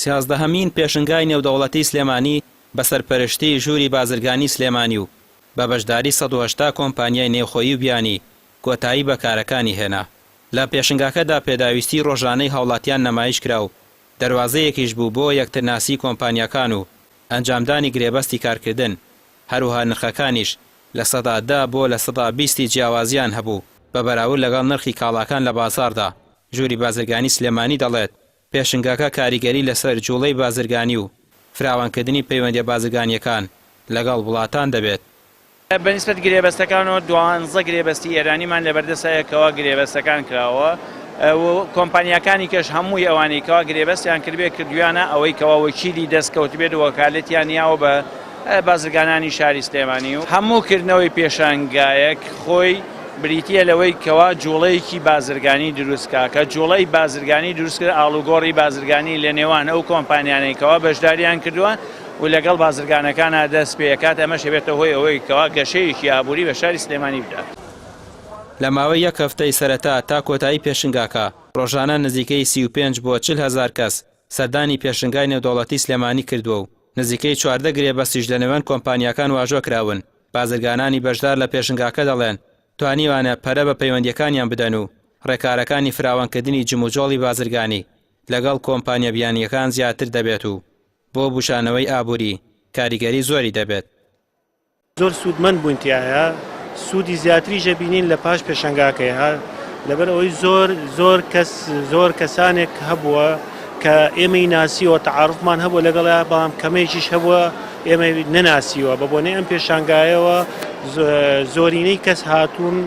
سیازدەهەمین پێشنگای نێودەوڵەتی سلێمانی بەسەرپەرشتی ژووری بازرگانی سلێمانی و بە بەشداری 180 کۆمپانیای نێوخۆیی و بیانی کۆتایی بە کارەکانی هێنا. لە پێشنگاکەدا پێداویستی ڕۆژانەی هاوڵاتیان نەمایش کرا و دەواازەیەکیش بوو بۆ یەکترناسی کۆمپانیەکان و ئەنجامدانی گرێبەستی کارکردن. هەروها نرخەکانیش لە 10 بۆ لە 120 جیاوازیان هەبوو بە بەراورد لەگەڵ نرخی کاڵاکان لە بازاردا. ژووری بازرگانی سلێمانی دەڵێت پێشنگاکە کاریگەری لەسەر جوڵەی بازرگانی و فراوانکردنی پەیوەندیە بازرگانیەکان لەگەڵ وڵاتان دەبێت. بەنسبەت گرێبەستەکانەوە 12 گرێبەستی ئێرانیمان لەبەردەستایەکەوە گرێبەستەکان کراوە و کۆمپانیەکانی کەش هەمووی ئەوانەی کەوا گرێبەستیان کردبێ کردویانە ئەوەی کەوا وەکیلی دەستکەوت بێت و وەکالەتیان یاوە بە بازرگانانی شاری سلێمانی و هەمووکردنەوەی پێشانگایەک خۆی بریتە لەوەی کەوا جوڵەیەکی بازرگانی دروستکە کە جوڵەی بازرگانی دروستکرد ئاڵوگۆڕی بازرگانی لە نێوان ئەو کۆمپانیانەیەکەوە بەشداریان کردووە و لەگەڵ بازرگانەکانە دەست پێکات ئەمە شەبێتە هۆی ئەوەی کەوا گەشەیەکی ئابووری بە شاری سلێمانی بدات. لە ماوەی یەک هەفتەی سەرەتا تا کۆتایی پێشنگاکە ڕۆژانە نزیکەی 35 بۆ 40,000 کەس سەردانی پێشنگای نێودەوڵەتی سلێمانی کردووە و نزیکەی 14 گرێبەستیش لە نێوان کۆمپانیەکان واژۆ کراون. بازرگانانی بەشدار لە پێشنگاکە دەڵێن توانیوانە پەرە بە پەیوەندیەکانیان بدەن و ڕێکارەکانی فراوانکردنی جموجۆڵی بازرگانی لەگەڵ کۆمپانیە بیانیەکان زیاتر دەبێت و بۆ بوشانەوەی ئابووری کاریگەری زۆری دەبێت. زۆر سوودمەند بوونتیایە سوودی زیاتری ژەبینین لە پاش پێشنگاکەیە لەبەر ئەوەی زۆر کەسانێک هەبووە کە ئێمەی ناسیوە تەعاروفمان هەبووە لەگەڵا بەڵام کەمێکیش هەبووە ئێمە نەناسیوە بە بۆنەی ئەم پێشانگایەوە زۆرینەی کەس هاتوون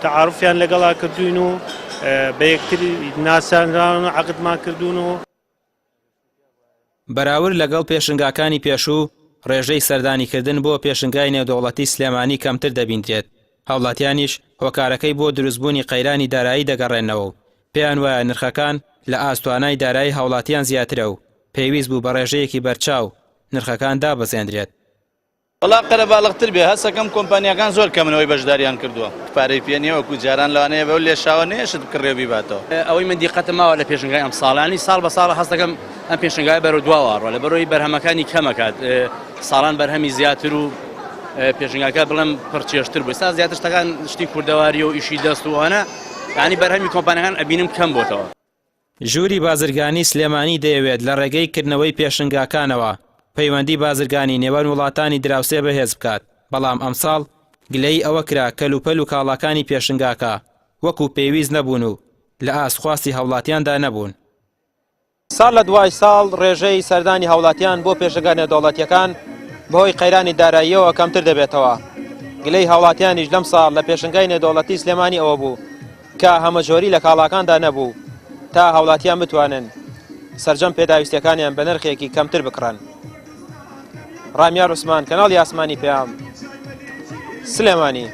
تەعاروفیان لەگەڵا کردوین و بە یەکتر ناسانران و عەقدمان کردوون و بەراورد لەگەڵ پێشنگاکانی پێشوو ڕێژەی سەردانیکردن بۆ پێشنگای نێودەوڵەتی سلێمانی کەمتر دەبینرێت. هاوڵاتیانیش هۆکارەکەی بۆ دروستبوونی قەیرانی دارایی دەگەڕێنەوە و پێیان وایە نرخەکان لە ئاستوانای دارایی هاوڵاتیان زیاترە و پێویست بوو بە ڕێژەیەکی بەرچاو نرخەکان دابەزێنرێت. وڵا قەرە باڵغتر بێ هەسەکەم کۆمپانیەکان زۆر کەمنەوەی بەشداریان کردووە پارەی پێنیە وەکو جاران لەوانەیە بەو لێشاوە نێشت بکڕێبی باتەوە. ئەوەی من دیقەتم ماوە لە پێشنگای ئەم ساڵانی ساڵ بە ساڵ هەست دەکەم ئەم پێشنگای بەرەو دواوەڕوە لە بەرەوەی بەرهەمەکانی کەمەکات ساڵان بەرهەمی زیاتر و پێشنگاکە بڵێم پڕچێشتر بوو. ستا زیاتر شتەکان شتی کوردەواری و ئیشی دەست وانە یعنی بەرهەمی کۆمپانیەکان ئەبینم کەم بۆتەوە. ژووری بازرگانی سلێمانی دەیەوێت لە ڕێگەی کردنەوەی پێشنگاکانەوە پەیوەندی بازرگانی نێوان وڵاتانی دراوسێ بەهێز بکات. بەڵام ئەمساڵ گلەی ئەوە کرا کەلوپەل و کاڵاکانی پێشنگاکە وەکو پێویست نەبوون و لە ئاسخواستی هاوڵاتیاندا نەبوون. ساڵ لە دوای ساڵ ڕێژەی سەردانی هاوڵاتیان بۆ پێشنگای نێودەوڵەتیەکان بەهۆی قەیرانی داراییەوە کەمتر دەبێتەوە. گلەی هاوڵاتیانیش لەم ساڵ لە پێشنگای نێودەوڵەتی سلێمانی ئەوە بوو کە هەمەجۆری لە کاڵاکاندا نەبوو تا هاوڵاتیان بتوانن سەرجەم پێداویستیەکانیان بە نرخێکی کەمتر بکڕن. ڕامیار عوسمان کەناڵی ئاسمانی پێام سلێمانی.